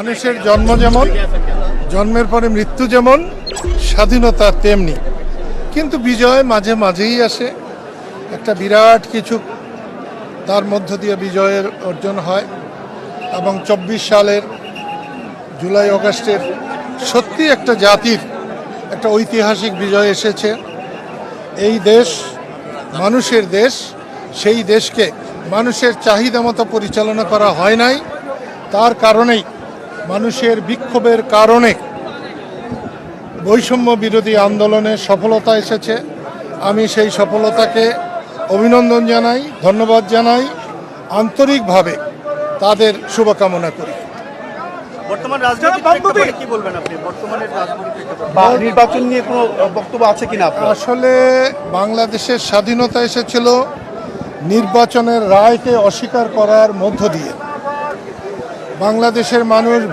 মানুষের জন্ম যেমন, জন্মের পরে মৃত্যু যেমন, স্বাধীনতা তেমনি। কিন্তু বিজয় মাঝে মাঝেই আসে, একটা বিরাট কিছু তার মধ্য দিয়ে বিজয়ের অর্জন হয়। এবং ২৪ সালের জুলাই অগাস্টের সত্যি একটা জাতির একটা ঐতিহাসিক বিজয় এসেছে। এই দেশ মানুষের দেশ, সেই দেশকে মানুষের চাহিদা মতো পরিচালনা করা হয় নাই। তার কারণেই মানুষের বিক্ষোভের কারণে বৈষম্য বিরোধী আন্দোলনের সফলতা এসেছে। আমি সেই সফলতাকে অভিনন্দন জানাই, ধন্যবাদ জানাই, আন্তরিকভাবে তাদের শুভকামনা করি। বর্তমান রাজনৈতিক প্রেক্ষাপটে কি বলবেন আপনি? বর্তমানের রাজনৈতিক প্রেক্ষাপটে বা নির্বাচন নিয়ে কোনো বক্তব্য আছে কিনা আপনার? আসলে বাংলাদেশের স্বাধীনতা এসেছিল নির্বাচনের রায়কে অস্বীকার করার মধ্য দিয়ে। বাংলাদেশের মানুষ